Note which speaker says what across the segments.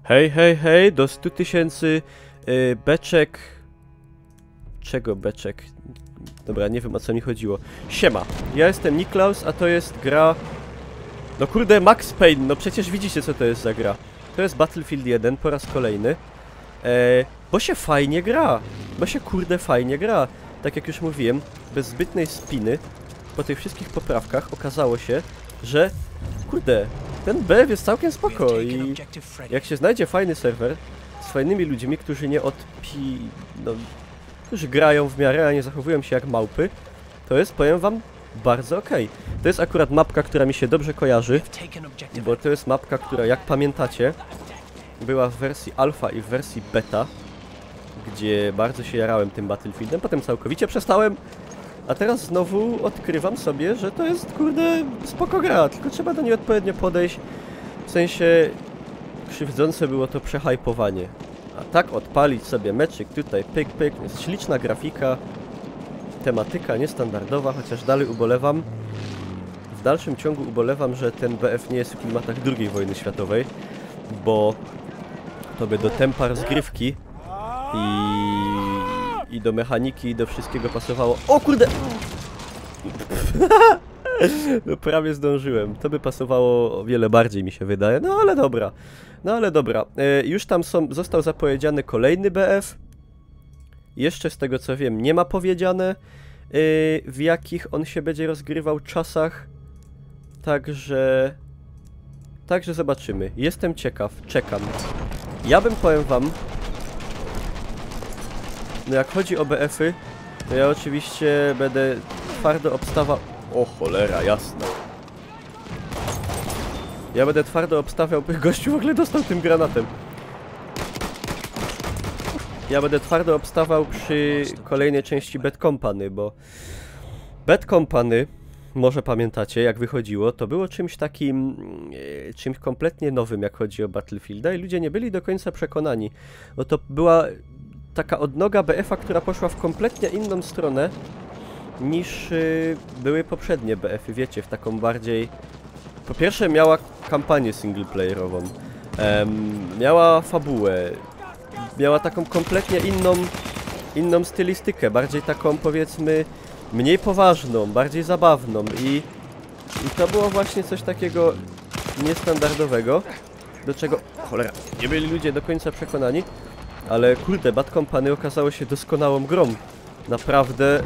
Speaker 1: Hej, hej, hej, do 100 000 beczek... Czego beczek? Dobra, nie wiem o co mi chodziło. Siema, ja jestem Niklaus, a to jest gra... No kurde, Max Payne, no przecież widzicie co to jest za gra. To jest Battlefield 1 po raz kolejny. Bo się fajnie gra. Bo się kurde fajnie gra. Tak jak już mówiłem, bez zbytnej spiny, po tych wszystkich poprawkach okazało się, że kurde, ten BF jest całkiem spoko i jak się znajdzie fajny serwer z fajnymi ludźmi, którzy nie którzy grają w miarę, a nie zachowują się jak małpy, to jest, powiem wam, bardzo okej. To jest akurat mapka, która mi się dobrze kojarzy, bo to jest mapka, która, jak pamiętacie, była w wersji alfa i w wersji beta, gdzie bardzo się jarałem tym Battlefieldem, potem całkowicie przestałem, a teraz znowu odkrywam sobie, że to jest, kurde, spoko gra, tylko trzeba do niej odpowiednio podejść, w sensie krzywdzące było to przehajpowanie. A tak odpalić sobie meczyk tutaj, pyk, pyk, jest śliczna grafika, tematyka niestandardowa, chociaż dalej ubolewam. W dalszym ciągu ubolewam, że ten BF nie jest w klimatach II wojny światowej, bo to by do tempa rozgrywki i do mechaniki i do wszystkiego pasowało. O kurde! No prawie zdążyłem. To by pasowało o wiele bardziej, mi się wydaje. No ale dobra. No ale dobra. Już tam został zapowiedziany kolejny BF. Jeszcze z tego co wiem nie ma powiedziane, w jakich on się będzie rozgrywał czasach. Także zobaczymy. Jestem ciekaw. Czekam. Ja bym, powiem wam, no jak chodzi o BF-y, to ja oczywiście będę twardo obstawał... O cholera, jasna. Ja będę twardo obstawiał... Gościu w ogóle dostał tym granatem. Ja będę twardo obstawał przy kolejnej części Bad Company, bo... Bad Company, może pamiętacie, jak wychodziło, to było czymś takim... czymś kompletnie nowym, jak chodzi o Battlefielda i ludzie nie byli do końca przekonani. Bo to była taka odnoga BF-a, która poszła w kompletnie inną stronę niż były poprzednie BF-y, wiecie, w taką bardziej... Po pierwsze miała kampanię singleplayerową, miała fabułę, miała taką kompletnie inną stylistykę, bardziej taką, powiedzmy, mniej poważną, bardziej zabawną i to było właśnie coś takiego niestandardowego, do czego, cholera, nie byli ludzie do końca przekonani, ale kurde, Bad Company okazało się doskonałą grą.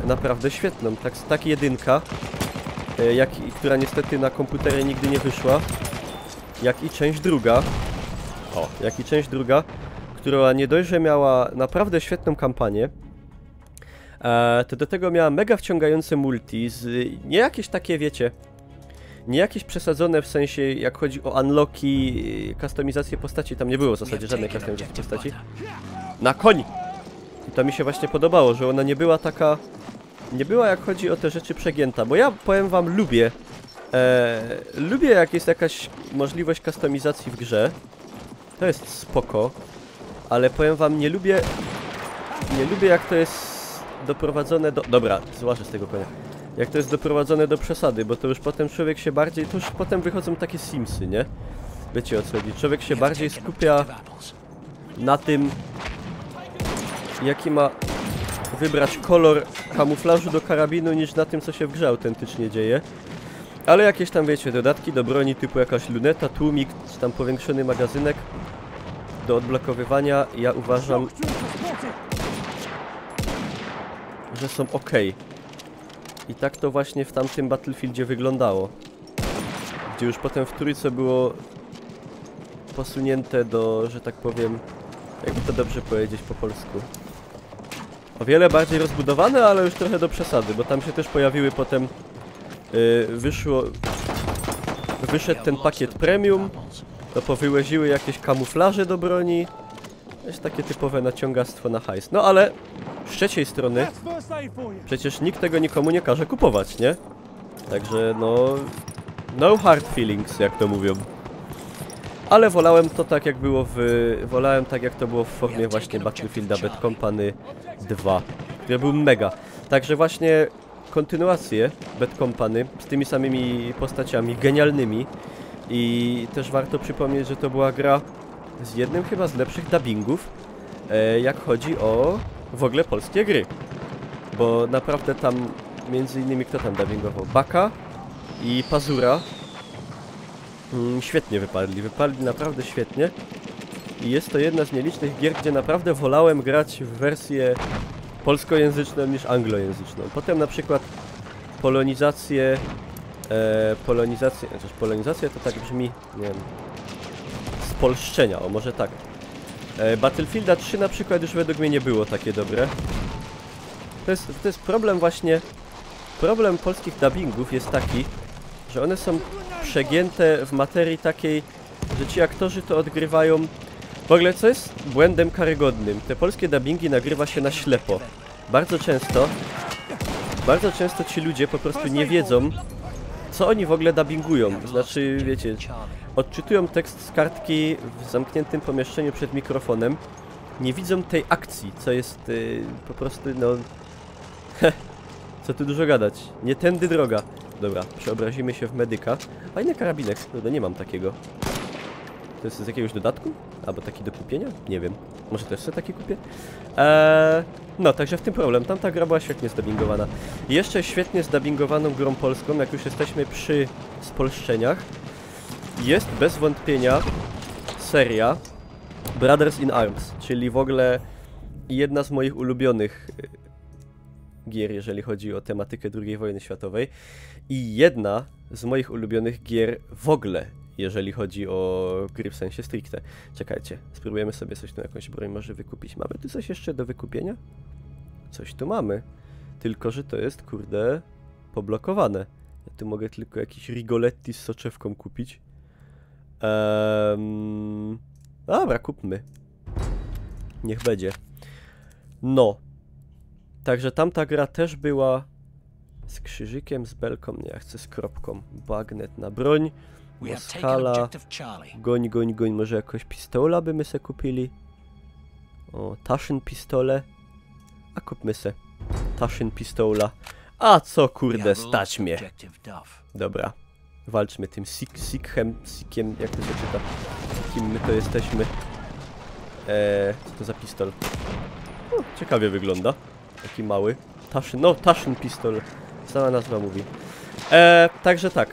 Speaker 1: Naprawdę świetną. Tak jedynka, która niestety na komputerze nigdy nie wyszła, jak i część druga. Która nie dość, że miała naprawdę świetną kampanię, to do tego miała mega wciągające multi, nie jakieś takie, wiecie, nie jakieś przesadzone w sensie, jak chodzi o unlocki, kustomizację postaci, tam nie było w zasadzie żadnej kustomizacji postaci. Na koń! I to mi się właśnie podobało, że ona nie była taka... Nie była, jak chodzi o te rzeczy, przegięta, bo ja, powiem wam, lubię jak jest jakaś możliwość kustomizacji w grze. To jest spoko, ale powiem wam, nie lubię jak to jest doprowadzone do... Dobra, złażę z tego konia. Jak to jest doprowadzone do przesady, bo to już potem człowiek się bardziej... To już potem wychodzą takie Simsy, nie? Wiecie o co chodzi. Człowiek się bardziej skupia na tym, jaki ma wybrać kolor kamuflażu do karabinu, niż na tym, co się w grze autentycznie dzieje. Ale jakieś tam, wiecie, dodatki do broni, typu jakaś luneta, tłumik, czy tam powiększony magazynek do odblokowywania, ja uważam, że są ok. I tak to właśnie w tamtym Battlefieldzie wyglądało. Gdzie już potem w trójce było posunięte do, że tak powiem, jakby to dobrze powiedzieć po polsku, o wiele bardziej rozbudowane, ale już trochę do przesady, bo tam się też pojawiły potem, wyszedł ten pakiet premium, to powyłaziły jakieś kamuflaże do broni, jest takie typowe naciągastwo na hajs. No ale z trzeciej strony przecież nikt tego nikomu nie każe kupować, nie? Także no hard feelings, jak to mówią. Ale wolałem to tak, jak było wolałem tak, jak to było w formie właśnie Battlefielda Bad Company 2, który był mega. Także właśnie kontynuację Bad Company z tymi samymi postaciami genialnymi i też warto przypomnieć, że to była gra z jednym chyba z lepszych dubbingów, jak chodzi o w ogóle polskie gry. Bo naprawdę tam, między innymi kto tam dubbingował? Baka i Pazura. Świetnie wypadli naprawdę świetnie. I jest to jedna z nielicznych gier, gdzie naprawdę wolałem grać w wersję polskojęzyczną niż anglojęzyczną. Potem na przykład polonizację, polonizacja to tak brzmi, nie wiem, spolszczenia, o może tak. Battlefielda 3 na przykład już według mnie nie było takie dobre. To jest problem właśnie, problem polskich dubbingów jest taki, że one są przegięte w materii takiej, że ci aktorzy to odgrywają. W ogóle co jest błędem karygodnym? Te polskie dubbingi nagrywa się na ślepo. Bardzo często ci ludzie po prostu nie wiedzą, co oni w ogóle dubbingują. Znaczy, wiecie, odczytują tekst z kartki w zamkniętym pomieszczeniu przed mikrofonem. Nie widzą tej akcji, co jest po prostu, no... co tu dużo gadać. Nie tędy droga. Dobra, przeobrazimy się w medyka. Fajny karabinek, no nie mam takiego. To jest z jakiegoś dodatku? Albo taki do kupienia? Nie wiem. Może też sobie taki kupię? No, także w tym problem. Tamta gra była świetnie zdubbingowana. I jeszcze świetnie zdubbingowaną grą polską, jak już jesteśmy przy spolszczeniach, jest bez wątpienia seria Brothers in Arms, czyli w ogóle jedna z moich ulubionych gier, jeżeli chodzi o tematykę II wojny światowej, i jedna z moich ulubionych gier w ogóle, jeżeli chodzi o gry w sensie stricte. Czekajcie, spróbujemy sobie coś tu, jakąś broń może wykupić. Mamy tu coś jeszcze do wykupienia? Coś tu mamy, tylko że to jest, kurde, poblokowane. Ja tu mogę tylko jakiś Rigoletti z soczewką kupić. Dobra, kupmy. Niech będzie. No. Także tamta gra też była z krzyżykiem, z belką. Nie, ja chcę z kropką. Bagnet na broń. Moskala. Goń. Może jakoś pistola by my se kupili. O, Taschen pistole. A kupmy se Taschen pistola. A co kurde stać mnie. Dobra. Walczmy tym Sikiem, jak to się czyta? Kim my to jesteśmy? Co to za pistol? O, ciekawie wygląda. Taki mały. Taschen pistol. Sama nazwa mówi. Także tak.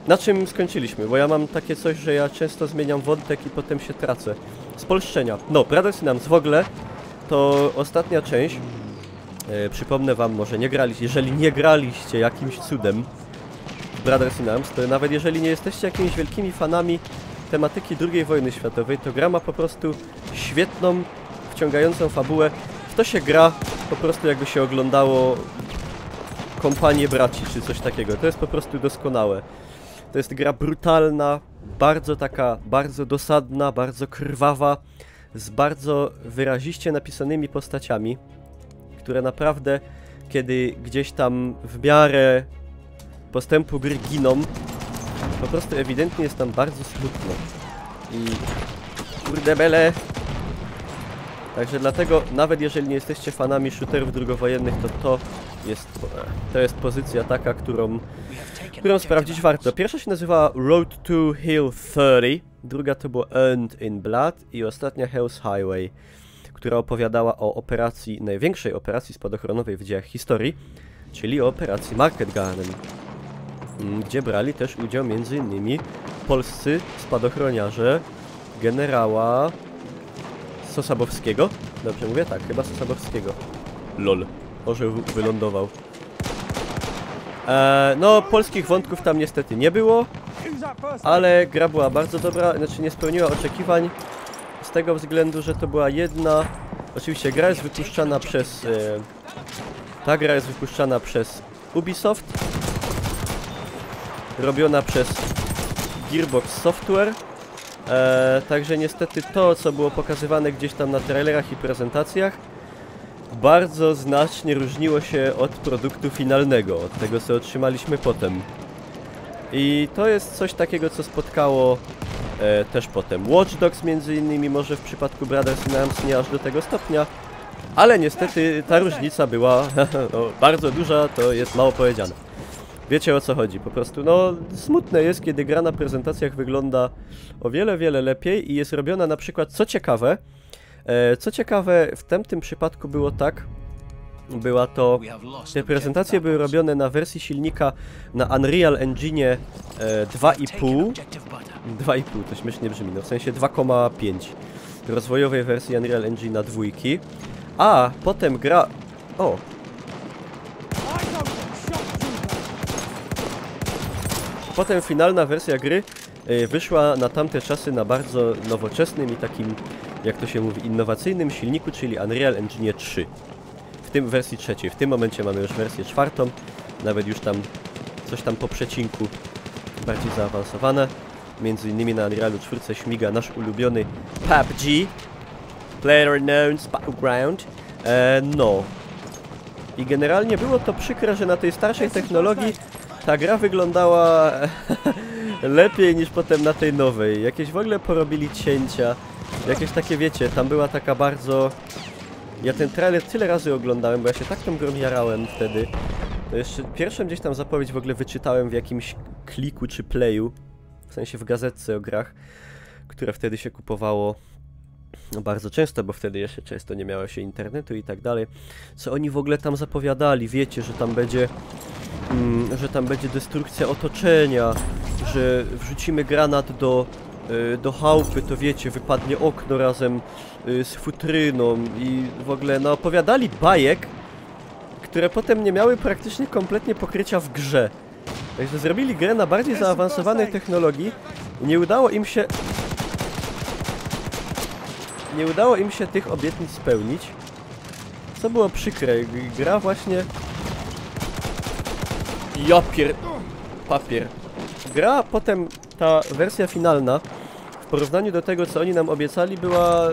Speaker 1: Na czym skończyliśmy? Bo ja mam takie coś, że ja często zmieniam wątek i potem się tracę. Spolszczenia. No, Brothers in Arms w ogóle to ostatnia część. Przypomnę wam, może nie graliście, jeżeli nie graliście jakimś cudem Brothers in Arms, to nawet jeżeli nie jesteście jakimiś wielkimi fanami tematyki II wojny światowej, to gra ma po prostu świetną, wciągającą fabułę. W to się gra po prostu jakby się oglądało Kompanię Braci, czy coś takiego. To jest po prostu doskonałe. To jest gra brutalna, bardzo dosadna, bardzo krwawa, z bardzo wyraziście napisanymi postaciami, które naprawdę, kiedy gdzieś tam w miarę postępu gry giną, po prostu ewidentnie jest tam bardzo smutno. I kurde bele. Także dlatego, nawet jeżeli nie jesteście fanami shooterów drugowojennych, to jest pozycja taka, którą sprawdzić warto. Pierwsza się nazywa Road to Hill 30, druga to było Earned in Blood i ostatnia Hell's Highway, która opowiadała o operacji, największej operacji spadochronowej w dziejach historii, czyli o operacji Market Garden, gdzie brali też udział m.in. polscy spadochroniarze generała Sosabowskiego. Dobrze mówię? Tak, chyba Sosabowskiego. Lol. Orzeł wylądował. No, polskich wątków tam niestety nie było, ale gra była bardzo dobra, znaczy nie spełniła oczekiwań z tego względu, że to była jedna... Oczywiście gra jest wypuszczana przez... ta gra jest wypuszczana przez Ubisoft, robiona przez Gearbox Software, także niestety to, co było pokazywane gdzieś tam na trailerach i prezentacjach, bardzo znacznie różniło się od produktu finalnego, od tego, co otrzymaliśmy potem. I to jest coś takiego, co spotkało też potem Watch Dogs między innymi, może w przypadku Brothers in Arms nie aż do tego stopnia, ale niestety ta różnica była no, bardzo duża, to jest mało powiedziane. Wiecie o co chodzi, po prostu, no smutne jest, kiedy gra na prezentacjach wygląda o wiele, wiele lepiej i jest robiona na przykład, co ciekawe, w tamtym przypadku było tak, te prezentacje były robione na wersji silnika na Unreal Engine 2,5, 2,5 to śmiesznie brzmi, no w sensie 2,5 rozwojowej wersji Unreal Engine 2, a potem gra... O! Potem finalna wersja gry wyszła na tamte czasy na bardzo nowoczesnym i takim, jak to się mówi, innowacyjnym silniku, czyli Unreal Engine 3. W tym wersji trzeciej. W tym momencie mamy już wersję czwartą, nawet już tam coś tam po przecinku bardziej zaawansowane. Między innymi na Unrealu 4 śmiga nasz ulubiony PUBG, PlayerUnknown's Battleground. No. I generalnie było to przykre, że na tej starszej technologii ta gra wyglądała lepiej niż potem na tej nowej. Jakieś w ogóle porobili cięcia. Jakieś takie, wiecie, tam była taka bardzo... Ja ten trailer tyle razy oglądałem, bo ja się tak tą grą jarałem wtedy. To jeszcze pierwszą gdzieś tam zapowiedź w ogóle wyczytałem w jakimś kliku czy playu. W sensie w gazetce o grach, które wtedy się kupowało no bardzo często, bo wtedy jeszcze często nie miało się internetu i tak dalej. Co oni w ogóle tam zapowiadali, wiecie, że tam będzie destrukcja otoczenia, że wrzucimy granat do chałupy, to wiecie, wypadnie okno razem z futryną i w ogóle no opowiadali bajek, które potem nie miały praktycznie kompletnie pokrycia w grze. Także zrobili grę na bardziej zaawansowanej technologii i nie udało im się tych obietnic spełnić. Co było przykre, gra właśnie... Papier. Gra potem, ta wersja finalna, w porównaniu do tego, co oni nam obiecali,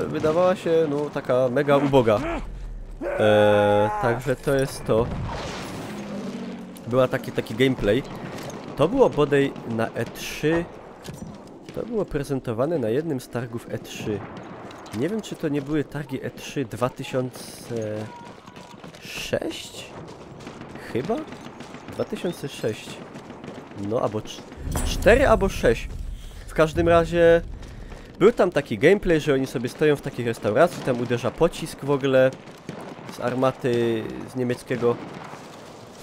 Speaker 1: wydawała się, no, taka mega uboga. Także to jest to. Była taki gameplay. To było bodaj na E3. To było prezentowane na jednym z targów E3. Nie wiem, czy to nie były targi E3 2006? Chyba? 2006. No, albo 4 albo 6. W każdym razie był tam taki gameplay, że oni sobie stoją w takiej restauracji, tam uderza pocisk w ogóle z armaty z niemieckiego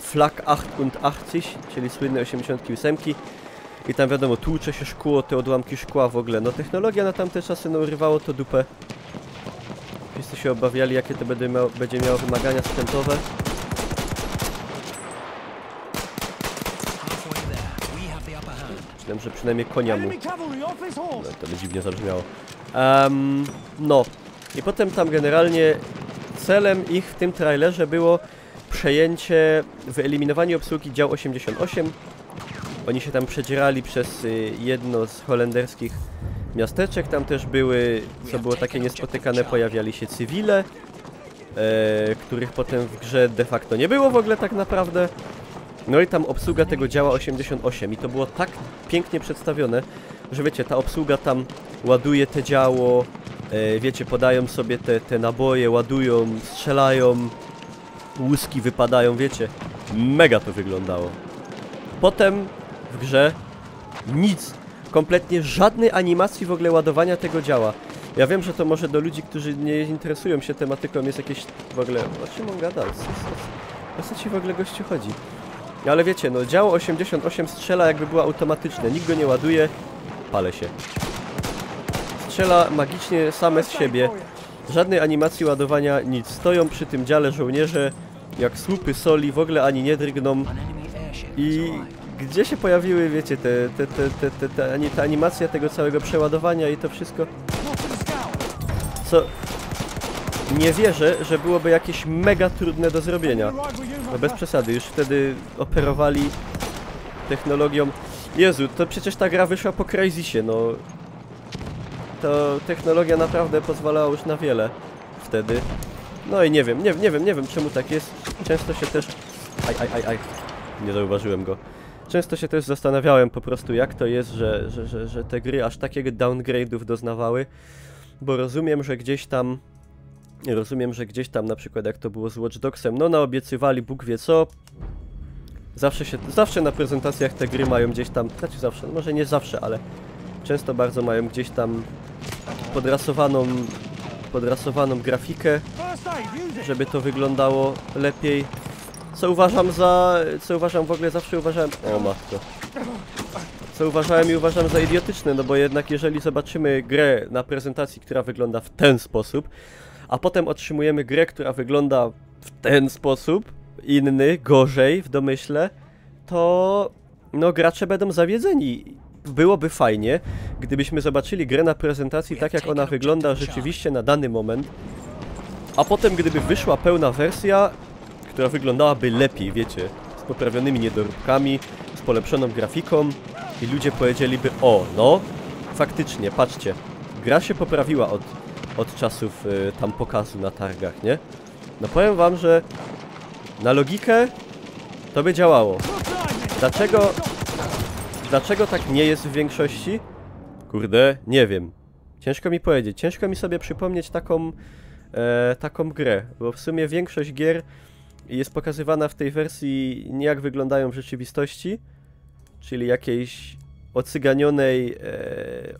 Speaker 1: Flak 88, czyli słynne 88. I tam wiadomo, tłucze się szkło, te odłamki szkła w ogóle. No technologia na tamte czasy, no urywało to dupę. Wszyscy się obawiali, jakie to będzie miało wymagania sprzętowe. Myślałem, że przynajmniej konia mu. No, to by dziwnie zabrzmiało. No. I potem tam generalnie celem ich w tym trailerze było przejęcie, wyeliminowanie obsługi dział 88. Oni się tam przedzierali przez jedno z holenderskich miasteczek. Tam też były, co było takie niespotykane, pojawiali się cywile, których potem w grze de facto nie było w ogóle tak naprawdę. No i tam obsługa tego działa 88 i to było tak pięknie przedstawione, że wiecie, ta obsługa tam ładuje te działo, wiecie, podają sobie te naboje, ładują, strzelają, łuski wypadają, wiecie, mega to wyglądało. Potem w grze nic, kompletnie żadnej animacji w ogóle ładowania tego działa. Ja wiem, że to może do ludzi, którzy nie interesują się tematyką, jest jakieś w ogóle... O czym on gada? O co ci w ogóle gościu chodzi? Ale wiecie, no działo 88 strzela jakby było automatyczne, nikt go nie ładuje, palę się. Strzela magicznie same z siebie, żadnej animacji ładowania, nic. Stoją przy tym dziale żołnierze, jak słupy soli, w ogóle ani nie drgną. I gdzie się pojawiły, wiecie, ta animacja tego całego przeładowania i to wszystko? Co? Nie wierzę, że byłoby jakieś mega trudne do zrobienia. No bez przesady, już wtedy operowali technologią. Jezu, to przecież ta gra wyszła po Crysisie, no. To technologia naprawdę pozwalała już na wiele wtedy. No i nie wiem czemu tak jest. Często się też... Aj. Nie zauważyłem go. Często się też zastanawiałem po prostu, jak to jest, że te gry aż takiego downgrade'ów doznawały. Bo rozumiem, że gdzieś tam na przykład jak to było z Watch Dogsem, no naobiecywali Bóg wie co. Zawsze na prezentacjach te gry mają gdzieś tam, znaczy zawsze, może nie zawsze, ale często bardzo mają gdzieś tam podrasowaną grafikę, żeby to wyglądało lepiej. Co uważam w ogóle zawsze uważałem, o matko. Co uważałem i uważam za idiotyczne, no bo jednak jeżeli zobaczymy grę na prezentacji, która wygląda w ten sposób, a potem otrzymujemy grę, która wygląda w ten sposób, inny, gorzej w domyśle, to no gracze będą zawiedzeni. Byłoby fajnie, gdybyśmy zobaczyli grę na prezentacji tak, jak ona wygląda rzeczywiście na dany moment, a potem gdyby wyszła pełna wersja, która wyglądałaby lepiej, wiecie, z poprawionymi niedoróbkami, z polepszoną grafiką i ludzie powiedzieliby, o, no, faktycznie, patrzcie, gra się poprawiła od czasów tam pokazu na targach, nie? No powiem wam, że na logikę to by działało. Dlaczego tak nie jest w większości? Kurde, nie wiem. Ciężko mi powiedzieć. Ciężko mi sobie przypomnieć taką grę, bo w sumie większość gier jest pokazywana w tej wersji nie jak wyglądają w rzeczywistości, czyli jakiejś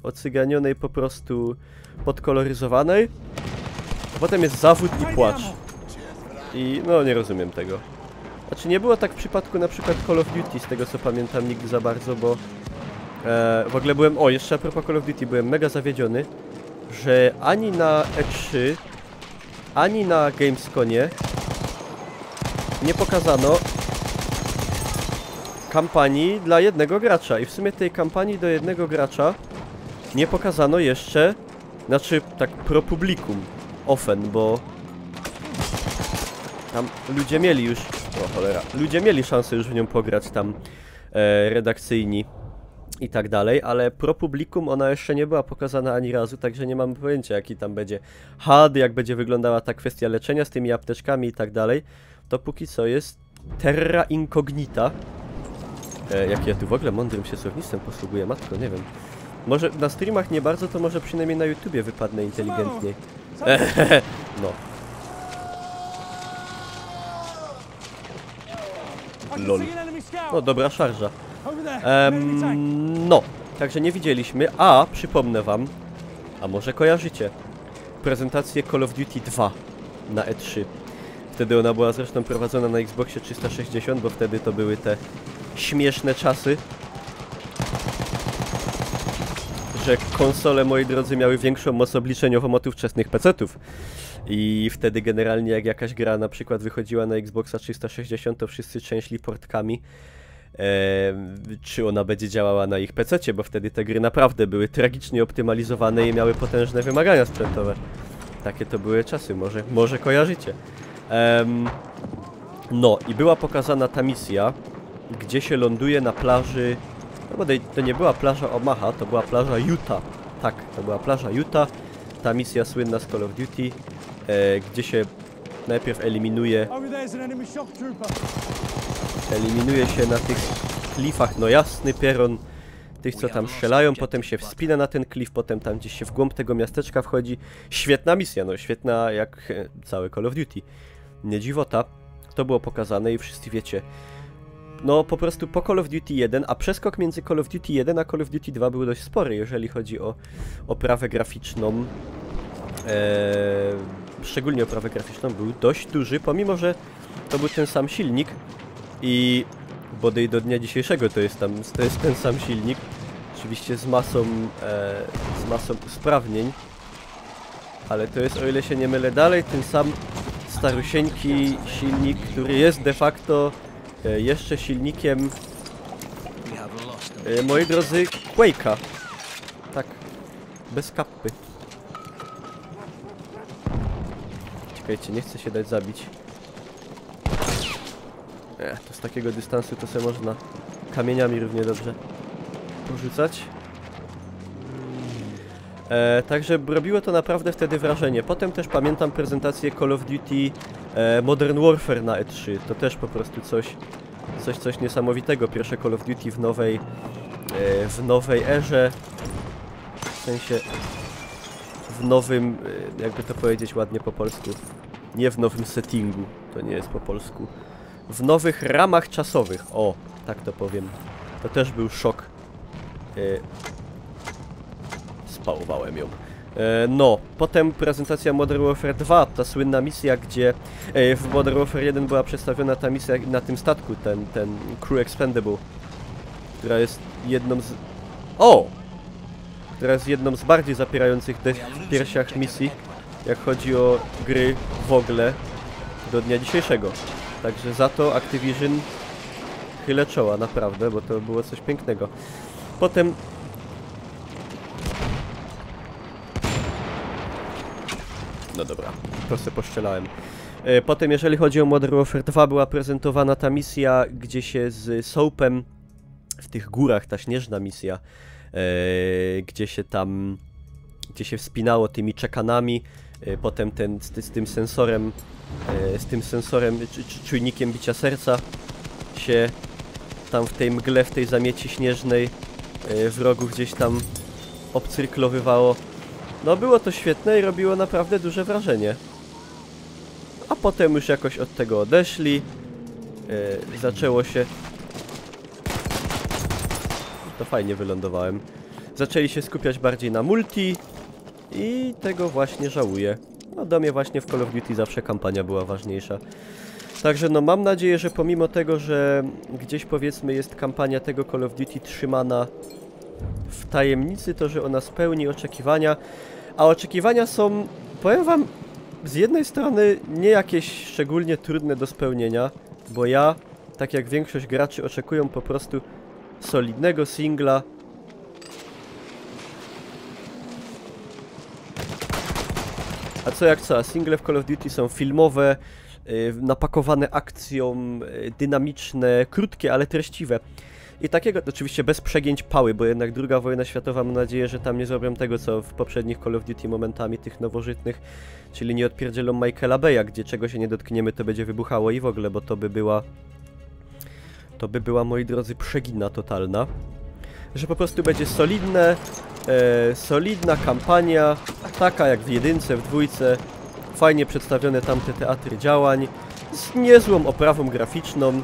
Speaker 1: ocyganionej po prostu podkoloryzowanej. A potem jest zawód i płacz. I no nie rozumiem tego. Znaczy nie było tak w przypadku na przykład Call of Duty, z tego co pamiętam, nigdy za bardzo, bo w ogóle byłem, jeszcze a propos Call of Duty, byłem mega zawiedziony, że ani na E3, ani na Gamesconie nie pokazano kampanii dla jednego gracza. I w sumie tej kampanii do jednego gracza nie pokazano jeszcze, znaczy tak pro publikum, offen, bo tam ludzie mieli już, o cholera, ludzie mieli szansę już w nią pograć tam redakcyjni i tak dalej, ale pro publikum ona jeszcze nie była pokazana ani razu, także nie mam pojęcia jaki tam będzie HUD, jak będzie wyglądała ta kwestia leczenia z tymi apteczkami i tak dalej. To póki co jest terra incognita. Jak ja tu w ogóle mądrym się słownictwem posługuję, matko, nie wiem. Może na streamach nie bardzo, to może przynajmniej na YouTubie wypadnę inteligentniej. No. Lol. No dobra szarża. No, także nie widzieliśmy, a przypomnę wam, a może kojarzycie, prezentację Call of Duty 2 na E3. Wtedy ona była zresztą prowadzona na Xboxie 360, bo wtedy to były te śmieszne czasy, że konsole, moi drodzy, miały większą moc obliczeniową od ówczesnych PC-ów. I wtedy generalnie jak jakaś gra na przykład wychodziła na Xboxa 360, to wszyscy trzęśli portkami, czy ona będzie działała na ich PC-cie, bo wtedy te gry naprawdę były tragicznie optymalizowane i miały potężne wymagania sprzętowe. Takie to były czasy, może kojarzycie. No i była pokazana ta misja, gdzie się ląduje na plaży, no bo to nie była plaża Omaha, to była plaża Utah. Tak, to była plaża Utah, ta misja słynna z Call of Duty, gdzie się najpierw eliminuje się na tych klifach, no jasny pieron, tych co tam strzelają, potem się wspina na ten klif, potem tam gdzieś się w głąb tego miasteczka wchodzi. Świetna misja, no świetna jak całe Call of Duty. Nie dziwota, to było pokazane i wszyscy wiecie. No po prostu po Call of Duty 1, a przeskok między Call of Duty 1 a Call of Duty 2 był dość spory, jeżeli chodzi o oprawę graficzną. Szczególnie oprawę graficzną był dość duży, pomimo że to był ten sam silnik i bodaj do dnia dzisiejszego to jest ten sam silnik, oczywiście z masą usprawnień, ale to jest, o ile się nie mylę, dalej ten sam starusieńki silnik, który jest de facto jeszcze silnikiem, moi drodzy, Quake'a. Tak, bez kappy. Czekajcie, nie chcę się dać zabić. To z takiego dystansu to sobie można kamieniami równie dobrze porzucać. Także robiło to naprawdę wtedy wrażenie. Potem też pamiętam prezentację Call of Duty Modern Warfare na E3. To też po prostu coś niesamowitego. Pierwsze Call of Duty w nowej erze. W sensie w nowym, jakby to powiedzieć ładnie po polsku. Nie w nowym settingu, to nie jest po polsku. w nowych ramach czasowych. O, tak to powiem. To też był szok. Spałowałem ją. No, potem prezentacja Modern Warfare 2, ta słynna misja, gdzie w Modern Warfare 1 była przedstawiona ta misja na tym statku, ten Crew Expendable, która jest jedną z... O! Która jest jedną z bardziej zapierających w piersiach misji, jak chodzi o gry w ogóle do dnia dzisiejszego. Także za to Activision chylę czoła, naprawdę, bo to było coś pięknego. Potem... No dobra, to sobie poszczelałem. Potem, jeżeli chodzi o Modern Warfare 2, była prezentowana ta misja, gdzie się z Soapem w tych górach, ta śnieżna misja, gdzie się wspinało tymi czekanami, potem z tym sensorem, czujnikiem bicia serca się tam w tej mgle, w tej zamieci śnieżnej w rogu gdzieś tam obcyrklowywało. No było to świetne i robiło naprawdę duże wrażenie. A potem już jakoś od tego odeszli. Zaczęło się... To fajnie wylądowałem. Zaczęli się skupiać bardziej na multi i tego właśnie żałuję. No do mnie właśnie w Call of Duty zawsze kampania była ważniejsza. Także no mam nadzieję, że pomimo tego, że gdzieś powiedzmy jest kampania tego Call of Duty trzymana w tajemnicy, to że ona spełni oczekiwania. A oczekiwania są, powiem wam, z jednej strony nie jakieś szczególnie trudne do spełnienia, bo ja, tak jak większość graczy, oczekują po prostu solidnego singla. A co jak co, a single w Call of Duty są filmowe, napakowane akcją, dynamiczne, krótkie, ale treściwe. I takiego, oczywiście bez przegięć pały, bo jednak II wojna światowa, mam nadzieję, że tam nie zrobią tego, co w poprzednich Call of Duty momentami tych nowożytnych, czyli nie odpierdzielą Michaela Baya, gdzie czego się nie dotkniemy, to będzie wybuchało i w ogóle, bo to by była, moi drodzy, przegina totalna. Że po prostu będzie solidna kampania, taka jak w jedynce, w dwójce, fajnie przedstawione tamte teatry działań, z niezłą oprawą graficzną.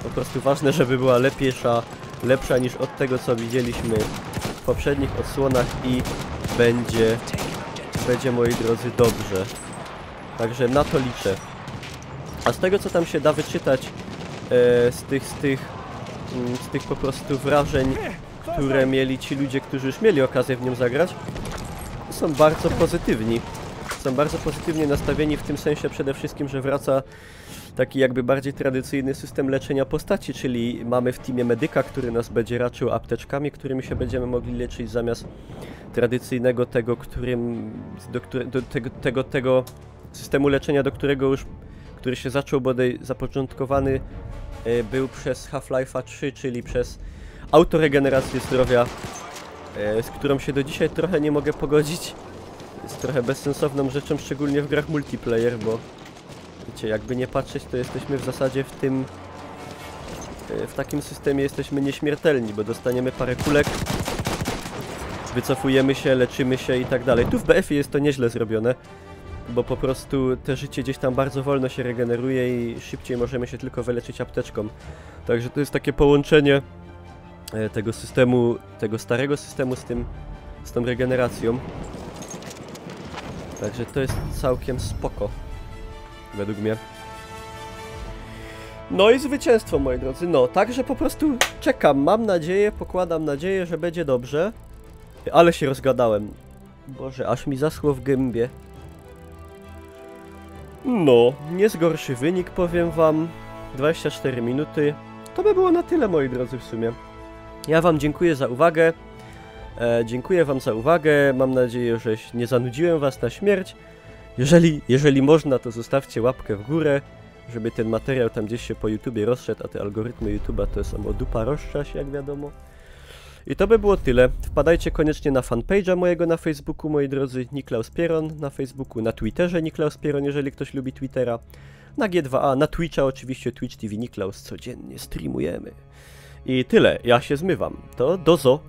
Speaker 1: Po prostu ważne, żeby była lepsza niż od tego, co widzieliśmy w poprzednich odsłonach i będzie, moi drodzy, dobrze. Także na to liczę. A z tego, co tam się da wyczytać, z tych po prostu wrażeń, które mieli ci ludzie, którzy już mieli okazję w nią zagrać, są bardzo pozytywni. Są bardzo pozytywnie nastawieni w tym sensie przede wszystkim, że wraca taki jakby bardziej tradycyjny system leczenia postaci, czyli mamy w teamie medyka, który nas będzie raczył apteczkami, którymi się będziemy mogli leczyć, zamiast tradycyjnego tego, tego systemu leczenia, który się zaczął bodaj zapoczątkowany był przez Half-Life'a 3, czyli przez autoregenerację zdrowia, z którą się do dzisiaj trochę nie mogę pogodzić. Jest trochę bezsensowną rzeczą, szczególnie w grach multiplayer, bo wiecie, jakby nie patrzeć, to jesteśmy w zasadzie w takim systemie jesteśmy nieśmiertelni, bo dostaniemy parę kulek, wycofujemy się, leczymy się i tak dalej. Tu w BF-ie jest to nieźle zrobione, bo po prostu te życie gdzieś tam bardzo wolno się regeneruje i szybciej możemy się tylko wyleczyć apteczką. Także to jest takie połączenie tego systemu, tego starego systemu z tą regeneracją. Także to jest całkiem spoko, według mnie. No i zwycięstwo, moi drodzy. No, także po prostu czekam, mam nadzieję, pokładam nadzieję, że będzie dobrze. Ale się rozgadałem. Boże, aż mi zaschło w gębie. No, nie zgorszy wynik, powiem wam. 24 minuty. To by było na tyle, moi drodzy, w sumie. Ja wam dziękuję za uwagę. Dziękuję wam za uwagę. Mam nadzieję, że nie zanudziłem was na śmierć. Jeżeli można, to zostawcie łapkę w górę, żeby ten materiał tam gdzieś się po YouTubie rozszedł, a te algorytmy YouTube'a to są o dupa rozczać, jak wiadomo. I to by było tyle. Wpadajcie koniecznie na fanpage'a mojego na Facebooku, moi drodzy, Niklaus Pieron na Facebooku, na Twitterze Niklaus Pieron, jeżeli ktoś lubi Twittera, na G2A, na Twitcha oczywiście, Twitch TV Niklaus, codziennie streamujemy. I tyle, ja się zmywam. To dozo.